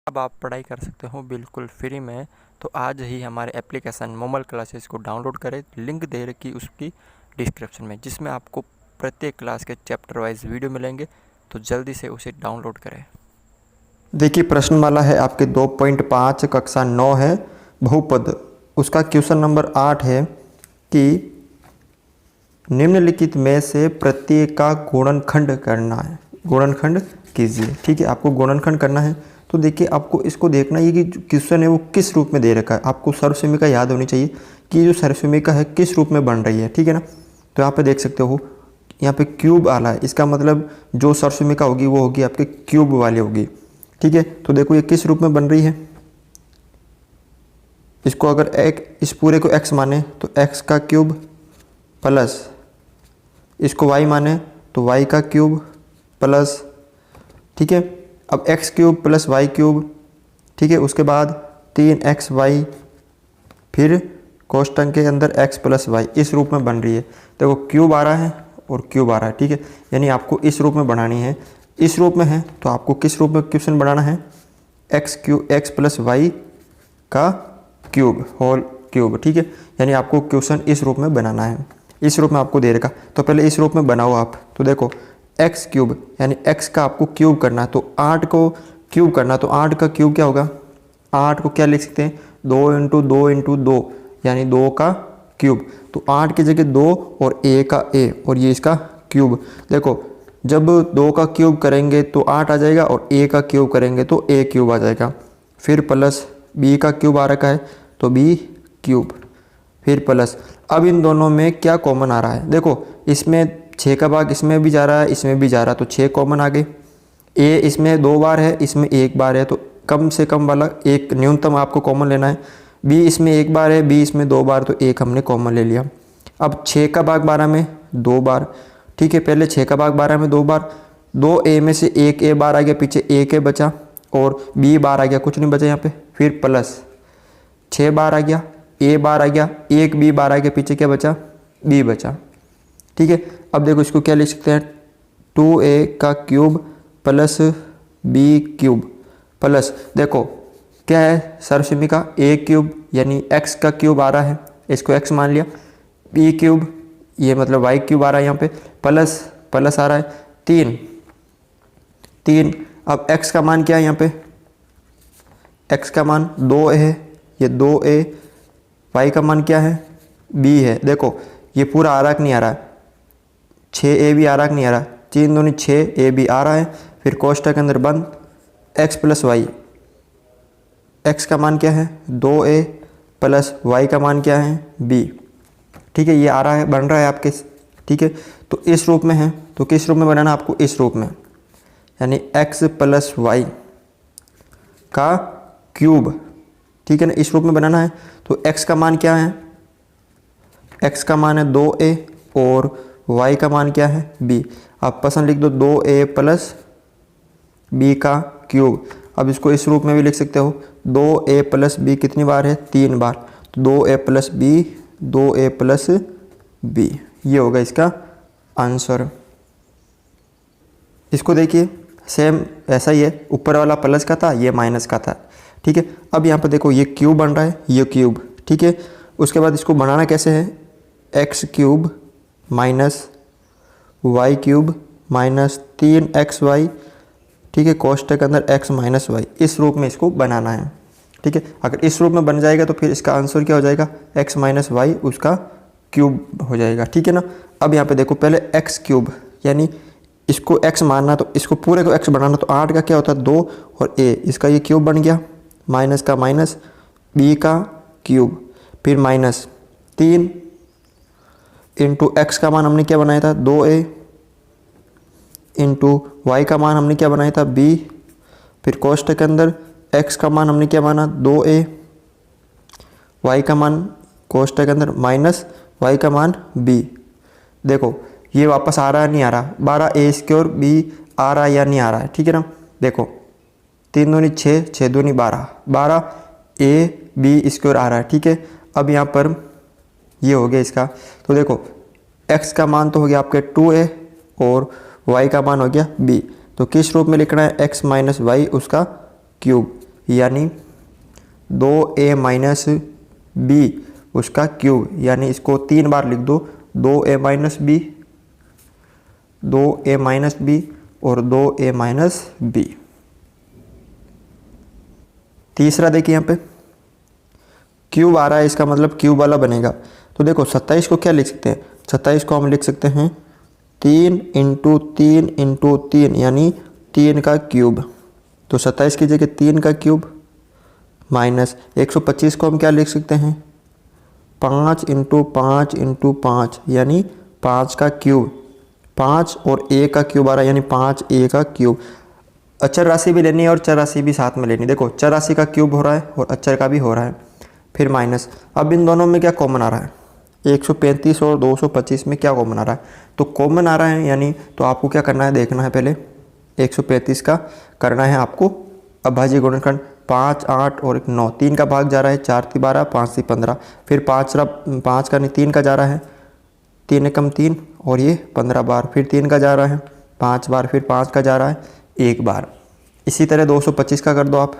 अब आप पढ़ाई कर सकते हो बिल्कुल फ्री में। तो आज ही हमारे एप्लीकेशन मोमल क्लासेस को डाउनलोड करें। लिंक दे रखी उसकी डिस्क्रिप्शन में, जिसमें आपको प्रत्येक क्लास के चैप्टर वाइज वीडियो मिलेंगे। तो जल्दी से उसे डाउनलोड करें। देखिए प्रश्नमाला है आपके 2.5 कक्षा 9 है बहुपद। उसका क्वेश्चन नंबर 8 है कि निम्नलिखित में से प्रत्येक का गुणनखंड करना है। गुणनखंड कीजिए। ठीक है, आपको गुणनखंड करना है। तो देखिए आपको इसको देखना है कि जो क्वेश्चन है वो किस रूप में दे रखा है। आपको सर्वसमीका याद होनी चाहिए कि जो सर्वसमीका है किस रूप में बन रही है। ठीक है ना। तो यहाँ पे देख सकते हो, यहाँ पे क्यूब आ रहा है। इसका मतलब जो सर्वसमीका होगी वो होगी आपके क्यूब वाली होगी। ठीक है, तो देखो ये किस रूप में बन रही है। इसको अगर इस पूरे को x माने तो x का क्यूब प्लस इसको y माने तो y का क्यूब प्लस, ठीक है, अब x cube plus y cube, ठीक है, उसके बाद 3xy, फिर कोष्टक के अंदर x प्लस वाई, इस रूप में बन रही है। देखो क्यूब आ रहा है और क्यूब आ रहा है। ठीक है, यानी आपको इस रूप में बनानी है। इस रूप में है तो आपको किस रूप में क्वेश्चन बनाना है, x प्लस वाई का क्यूब होल क्यूब। ठीक है, यानी आपको क्वेश्चन इस रूप में बनाना है। इस रूप में आपको दे रखा, तो पहले इस रूप में बनाओ आप। तो देखो x क्यूब यानी x का आपको क्यूब करना है, तो 8 को क्यूब करना, तो 8 का क्यूब क्या होगा, 8 को क्या लिख सकते हैं, 2 × 2 × 2 यानी 2 का क्यूब। तो 8 की जगह 2 और a का a और ये इसका क्यूब। देखो जब 2 का क्यूब करेंगे तो 8 आ जाएगा और a का क्यूब करेंगे तो a क्यूब आ जाएगा। फिर प्लस b का क्यूब आ रखा है तो b क्यूब, फिर प्लस। अब इन दोनों में क्या कॉमन आ रहा है, देखो इसमें 6 का भाग इसमें भी जा रहा है, इसमें भी जा रहा है, तो 6 कॉमन आ गए। a इसमें 2 बार है, इसमें 1 बार है, तो कम से कम वाला एक न्यूनतम आपको कॉमन लेना है। b इसमें 1 बार है, b इसमें 2 बार, तो 1 हमने कॉमन ले लिया। अब 6 का भाग 12 में 2 बार, ठीक है, पहले 6 का भाग 12 में 2 बार, 2a में से 1a बार आ गया, पीछे 1a बचा और b बार आ गया, कुछ नहीं बचा यहाँ पे। फिर प्लस 6 बार आ गया, a बार आ गया, 1 b बार आ गया, पीछे क्या बचा, b बचा। ठीक है, अब देखो इसको क्या लिख सकते हैं, 2a का cube plus b cube plus, देखो क्या है सर्वसमीका, a क्यूब यानी x का क्यूब आ रहा है, इसको x मान लिया, b क्यूब ये मतलब y क्यूब आ रहा है यहाँ पे, प्लस प्लस आ रहा है 3। अब x का मान क्या है यहाँ पे, x का मान 2a है, ये 2a, y का मान क्या है, b है। देखो ये पूरा आ रहा है कि नहीं आ रहा है, 6a भी आ रहा है कि नहीं आ रहा, 3 दूनी 6a भी आ रहा है। फिर कोष्टक के अंदर बंद x प्लस वाई, x का मान क्या है 2a प्लस y का मान क्या है b। ठीक है, ये आ रहा है, बन रहा है आपके। ठीक है, तो इस रूप में है, तो किस रूप में बनाना आपको, इस रूप में, यानी x प्लस वाई का क्यूब। ठीक है ना, इस रूप में बनाना है। तो x का मान क्या है, x का मान है 2a और y का मान क्या है b। आप पसंद लिख दो 2a प्लस b का क्यूब। अब इसको इस रूप में भी लिख सकते हो, 2a प्लस b कितनी बार है, 3 बार, तो 2a plus b, 2a plus b, ये होगा इसका आंसर। इसको देखिए सेम ऐसा ही है, ऊपर वाला प्लस का था, ये माइनस का था। ठीक है, अब यहाँ पर देखो ये क्यूब बन रहा है, ये क्यूब। ठीक है, उसके बाद इसको बनाना कैसे है, x cube minus Y cube minus 3xy, ठीक है, कोष्टक के अंदर x माइनस वाई, इस रूप में इसको बनाना है। ठीक है, अगर इस रूप में बन जाएगा तो फिर इसका आंसर क्या हो जाएगा, x माइनस वाई उसका क्यूब हो जाएगा। ठीक है ना। अब यहाँ पे देखो पहले x क्यूब यानी इसको x मानना, तो इसको पूरे को x बनाना, तो 8 का क्या होता है 2 और a, इसका ये क्यूब बन गया, माइनस का माइनस b का क्यूब, फिर माइनस 3 इंटू x का मान हमने क्या बनाया था 2a, इंटू y का मान हमने क्या बनाया था b, फिर कोष्टक के अंदर x का मान हमने क्या माना 2a, y का मान कोष्टक के अंदर माइनस y का मान b। देखो ये वापस आ रहा है नहीं आ रहा, 12a स्क्वायर b आ रहा है या नहीं आ रहा है। ठीक है ना, देखो 3 दूनी 6, 6 दूनी 12, 12a b स्क्वायर आ रहा है। ठीक है, अब यहाँ पर ये हो गया इसका, तो देखो x का मान तो हो गया आपके 2a और y का मान हो गया b, तो किस रूप में लिखना है, x माइनस वाई उसका क्यूब, यानी 2a माइनस बी उसका क्यूब, यानी इसको 3 बार लिख दो, 2a minus B, 2a minus B और 2a माइनस बी। तीसरा देखिए यहाँ पे क्यूब आ रहा है, इसका मतलब क्यूब वाला बनेगा। तो देखो 27 को क्या लिख सकते हैं, 27 को हम लिख सकते हैं 3 इंटू 3 इंटू 3 यानी 3 का क्यूब। तो 27 की जगह 3 का क्यूब माइनस 125 को हम क्या लिख सकते हैं 5 इंटू 5 इंटू 5 यानी 5 का क्यूब। 5 और a का क्यूब आ रहा है यानी 5a का क्यूब। अचर राशि भी लेनी है और चर राशि भी साथ में लेनी है। देखो चर राशि का क्यूब हो रहा है और अचर का भी हो रहा है, फिर माइनस। अब इन दोनों में क्या कॉमन आ रहा है, 135 और 225 में क्या कॉमन आ रहा है, तो कॉमन आ रहा है यानी तो आपको क्या करना है, देखना है पहले 135 का करना है आपको अभाज्य गुणनखंड 5, 8 और 9, 3 का भाग जा रहा है, 4 × 12, 5 × 15, फिर 5 का नहीं 3 का जा रहा है, 3 एकम 3 और ये 15 बार, फिर 3 का जा रहा है 5 बार, फिर 5 का जा रहा है 1 बार। इसी तरह 225 का कर दो आप,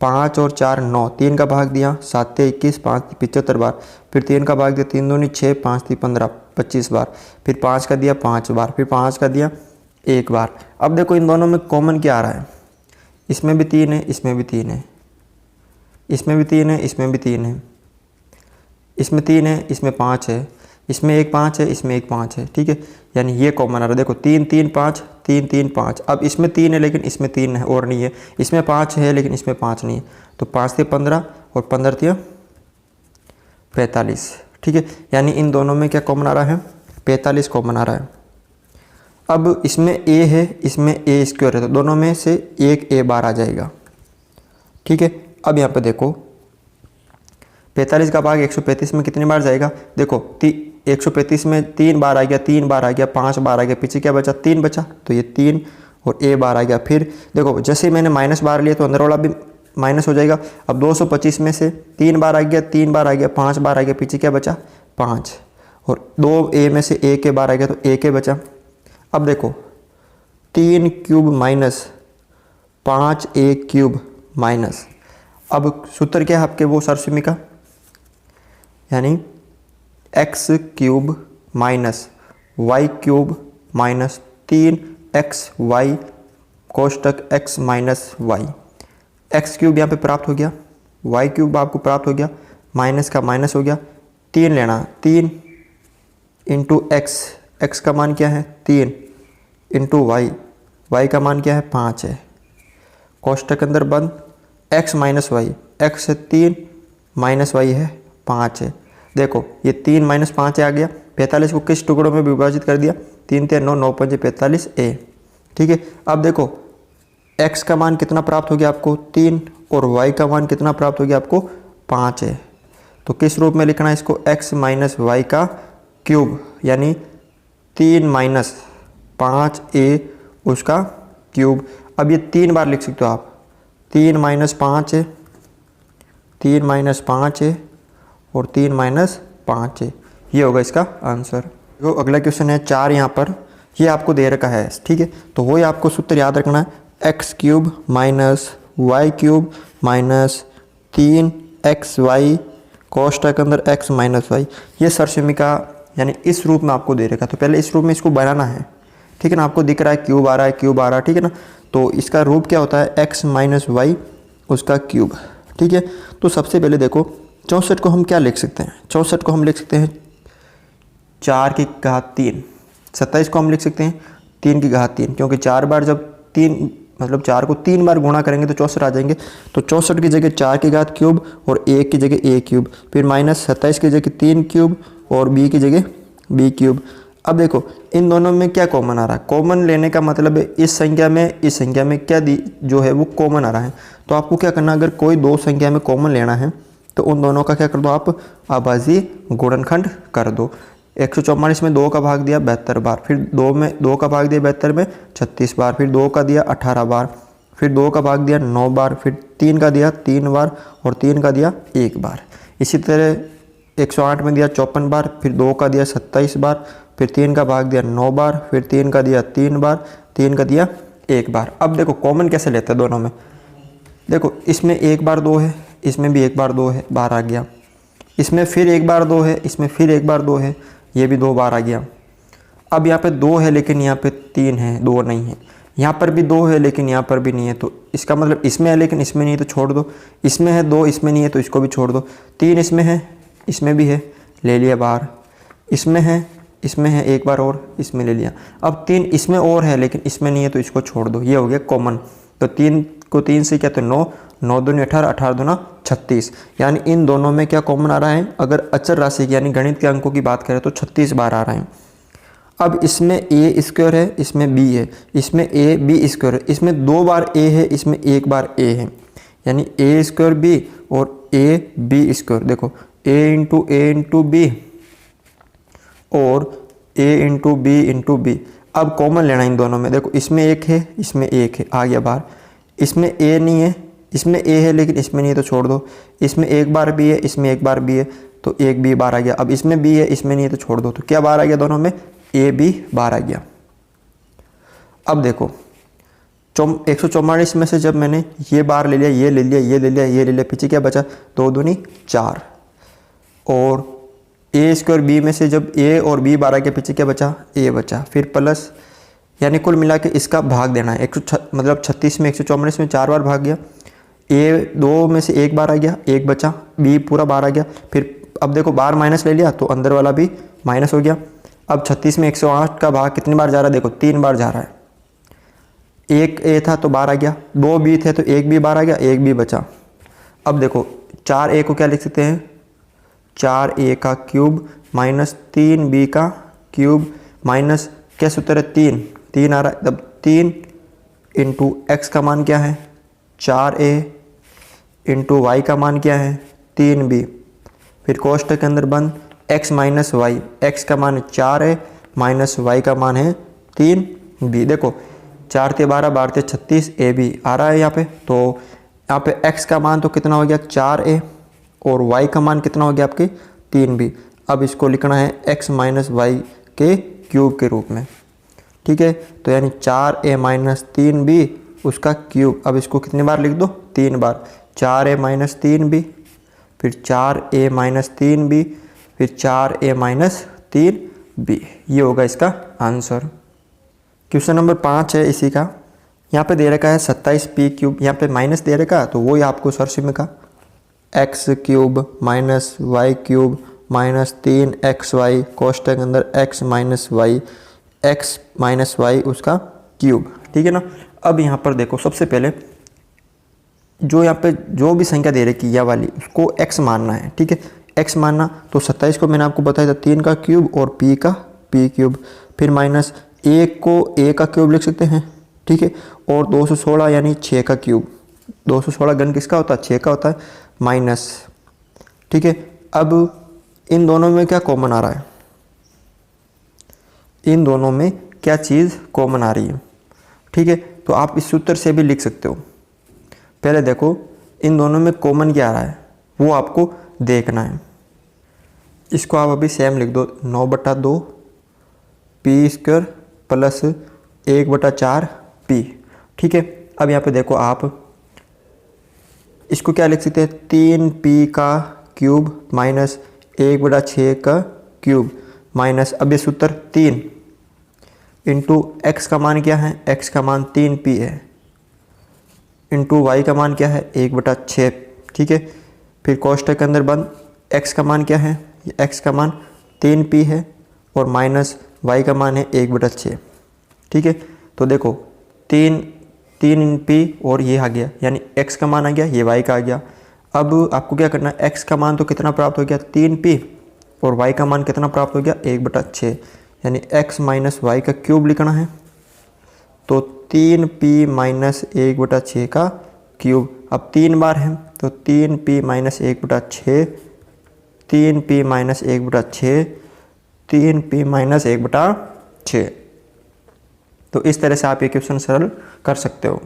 5 और 4 9, 3 का भाग दिया 7 × 21, 5 × 75 बार, फिर 3 का भाग दिया 3 दूनी 6, 5 × 15 25 बार, फिर 5 का दिया 5 बार, फिर 5 का दिया 1 बार। अब देखो इन दोनों में कॉमन क्या आ रहा है, इसमें भी 3 है, इसमें भी 3 है, इसमें भी 3 है, इसमें भी 3 है, इसमें 3 है, इसमें 5 है, इसमें एक 5 है, इसमें एक 5 है, ठीक है, यानी ये कॉमन आ रहा है। देखो 3 3 5 3 3 5, अब इसमें 3 है लेकिन इसमें 3 है और नहीं है, इसमें 5 है लेकिन इसमें 5 नहीं है, तो 5 × 15 और 15 × 45, ठीक है, यानी इन दोनों में क्या कॉमन आ रहा है, 45 कॉमन आ रहा है। अब इसमें a है, इसमें a स्क्वायर है, तो दोनों में से एक a बार आ जाएगा, ठीक है। अब यहाँ पे देखो 45 का भाग 135 में कितनी बार जाएगा, देखो 135 में 3 बार आ गया, 3 बार आ गया, 5 बार आ गया, पीछे क्या बचा 3 बचा, तो ये 3 और a बार आ गया। फिर देखो जैसे ही मैंने माइनस बार लिया तो अंदर वाला भी माइनस हो जाएगा। अब 225 में से 3 बार आ गया, 3 बार आ गया, 5 बार आ गया, पीछे क्या बचा 5, और 2a में से a के बार आ गया तो a के बचा। अब देखो 3 cube minus 5a cube minus, अब सूत्र क्या है आपके वो सरस्वती का, यानी x cube minus Y cube minus 3xy कोष्टक x minus Y. X cube यहाँ पे प्राप्त हो गया, वाई क्यूब आपको प्राप्त हो गया, माइनस का माइनस हो गया, 3 लेना, 3 इंटू एक्स, एक्स का मान क्या है 3 इंटू वाई, वाई का मान क्या है 5 है, कोष्टक के अंदर बंद, x माइनस वाई, एक्स है 3 माइनस वाई है 5 है। देखो ये 3 माइनस 5 आ गया, 45 को किस टुकड़ों में विभाजित कर दिया, 3 × 9 9 × 5 45 a, ठीक है। अब देखो x का मान कितना प्राप्त हो गया आपको 3 और y का मान कितना प्राप्त हो गया आपको 5 है, तो किस रूप में लिखना है इसको, x माइनस वाई का क्यूब, यानी 3 माइनस 5a उसका क्यूब। अब ये 3 बार लिख सकते हो आप, 3 माइनस 5 है, 3 माइनस 5 है और 3 माइनस 5 है, ये होगा इसका आंसर। तो अगला क्वेश्चन है 4 यहाँ पर, ये आपको दे रखा है, ठीक है, तो वही आपको सूत्र याद रखना है, X cube minus Y cube minus 3xy कोष्टक के अंदर x माइनस वाई। ये सरसमी का यानी इस रूप में आपको दे रखा है, तो पहले इस रूप में इसको बनाना है, ठीक है ना, आपको दिख रहा है क्यूब आ रहा है, क्यूब आ रहा है, ठीक है ना, तो इसका रूप क्या होता है x माइनस वाई उसका क्यूब, ठीक है। तो सबसे पहले देखो 64 को हम क्या लिख सकते हैं, 64 को हम लिख सकते हैं 4 की घात 3, 27 को हम लिख सकते हैं 3 की घात 3, क्योंकि 4 बार जब 3 मतलब 4 को 3 बार गुणा करेंगे तो 64 आ जाएंगे, तो 64 की जगह 4 की घात क्यूब और 1 की जगह a क्यूब, फिर माइनस 27 की जगह 3 क्यूब और b की जगह b क्यूब। अब देखो इन दोनों में क्या कॉमन आ रहा है, कॉमन लेने का मतलब है इस संख्या में क्या जो है वो कॉमन आ रहा है, तो आपको क्या करना, अगर कोई दो संख्या में कॉमन लेना है तो उन दोनों का क्या कर दो आप आभाज्य गुणनखंड कर दो। 144 में 2 का भाग दिया 72 बार, फिर 2 में 2 का भाग दिया 72 में 36 बार, फिर 2 का दिया 18 बार, फिर 2 का भाग दिया 9 बार, फिर 3 का दिया 3 बार और 3 का दिया 1 बार। इसी तरह 108 में दिया 54 बार, फिर 2 का दिया 27 बार, फिर 3 का भाग दिया 9 बार, फिर 3 का दिया 3 बार, 3 का दिया 1 बार। अब देखो कॉमन कैसे लेते हैं दोनों में, देखो इसमें एक बार 2 है, इसमें भी एक बार 2 है, बार आ गया। इसमें फिर एक बार 2 है, इसमें फिर एक बार 2 है, ये भी 2 बार आ गया। अब यहाँ पे 2 है लेकिन यहाँ पे 3 है, 2 नहीं है। यहाँ पर भी 2 है लेकिन यहाँ पर भी नहीं है, तो इसका मतलब इसमें है लेकिन इसमें नहीं है, तो छोड़ दो। इसमें है 2, इसमें नहीं है, तो इसको भी छोड़ दो। 3 इसमें है, इसमें भी है, ले लिया बाहर। इसमें है एक बार और, इसमें ले लिया। अब 3 इसमें और है लेकिन इसमें नहीं है, तो इसको छोड़ दो। ये हो गया कॉमन। तो 3 को 3 से क्या, तो 9, 9 दूनी 18, 18 दूना 36। यानी इन दोनों में क्या कॉमन आ रहा है? अगर अचर राशि की यानी गणित के अंकों की बात करें तो 36 बार आ रहे हैं। अब इसमें ए स्क्वायर है, इसमें बी है, इसमें ए बी स्क्वायर है, इसमें 2 बार ए है, इसमें 1 बार ए है, यानी ए स्क्वायर बी और ए बी स्क्वायर। देखो ए इंटू बी और ए इंटू बी। अब कॉमन लेना इन दोनों में। देखो इसमें 1 है, इसमें 1 है, आ गया बाहर। इसमें ए नहीं है, इसमें ए है लेकिन इसमें नहीं है, तो छोड़ दो। इसमें 1 बार बी है, इसमें 1 बार बी है, तो 1 बी बार आ गया। अब इसमें बी है, इसमें नहीं है, तो छोड़ दो। तो क्या बार आ गया दोनों में? ए बी बार आ गया। अब देखो 144 में से जब मैंने ये बार ले लिया, ये ले लिया, ये ले लिया, ये ले लिया, पीछे क्या बचा? 2 दूनी 4। और ए स्क्वायर बी में से जब ए और बी बार आ गया, पीछे क्या बचा? ए बचा। फिर प्लस, यानी कुल मिला के इसका भाग देना है। मतलब 36 में 144 में 4 बार भाग गया। ए 2 में से 1 बार आ गया, 1 बचा। बी पूरा बार आ गया। फिर अब देखो बार माइनस ले लिया तो अंदर वाला भी माइनस हो गया। अब 36 में 108 का भाग कितनी बार जा रहा है? देखो 3 बार जा रहा है। 1 ए था तो बार आ गया, 2 बी थे तो 1 बी बार आ गया, 1 बी बचा। अब देखो 4 ए को क्या लिख सकते हैं? 4 ए का क्यूब माइनस 3 बी का क्यूब माइनस क्या सूत्र है? 3 आ रहा है। तब 3 इंटू एक्स का मान क्या है? 4 ए इंटू वाई का मान क्या है? 3 बी। फिर कोष्ठक के अंदर बंद x माइनस वाई, एक्स का मान 4 है माइनस वाई का मान है 3 बी। देखो 4 ते 12, 12 ते 36, ए बी आ रहा है यहाँ पे। तो यहाँ पे x का मान तो कितना हो गया? 4a और y का मान कितना हो गया आपके? 3b। अब इसको लिखना है x माइनस वाई के क्यूब के रूप में, ठीक है। तो यानी 4a माइनस 3b उसका क्यूब। अब इसको कितनी बार लिख दो? 3 बार। 4a माइनस 3b, फिर 4a माइनस 3b, फिर 4a माइनस 3b। ये होगा इसका आंसर। क्वेश्चन नंबर 5 है इसी का। यहाँ पे दे रखा है 27p क्यूब, यहाँ पे माइनस दे रखा, तो वही आपको सर्च में का X cube minus Y cube minus 3xy कोष्ठक के अंदर x माइनस वाई उसका क्यूब, ठीक है ना। अब यहाँ पर देखो सबसे पहले जो यहाँ पे जो भी संख्या दे रखी है यह वाली, उसको x मानना है, ठीक है। x मानना तो 27 को मैंने आपको बताया था 3 का क्यूब और p का p क्यूब, फिर माइनस 1 को a का क्यूब लिख सकते हैं, ठीक है। और 216 यानी 6 का क्यूब, 216 घन किसका होता है? 6 का होता है, माइनस, ठीक है। अब इन दोनों में क्या कॉमन आ रहा है? इन दोनों में क्या चीज़ कॉमन आ रही है, ठीक है। तो आप इस सूत्र से भी लिख सकते हो। पहले देखो इन दोनों में कॉमन क्या आ रहा है वो आपको देखना है। इसको आप अभी सेम लिख दो, 9/2 पी स्क्वायर प्लस 1/4 पी, ठीक है। अब यहाँ पे देखो आप इसको क्या लिख सकते हैं? 3p का क्यूब माइनस 1/6 का क्यूब माइनस, अब ये सूत्र 3 इंटू एक्स का मान क्या है? x का मान 3p है, इंटू वाई का मान क्या है? 1/6, ठीक है। फिर कोष्ठक के अंदर बंद, x का मान क्या है? x का मान 3p है और माइनस y का मान है 1/6, ठीक है। तो देखो 3p और ये आ गया, यानी x का मान आ गया, ये y का आ गया। अब आपको क्या करना है? x का मान तो कितना प्राप्त हो गया? 3p और y का मान कितना प्राप्त हो गया? 1/6, यानी x माइनस वाई का क्यूब लिखना है। तो 3p माइनस 1/6 का क्यूब, अब 3 बार है तो 3p minus 1/6, 3p minus 1/6, 3p minus 1/6। तो इस तरह से आप ये क्वेश्चन सरल कर सकते हो।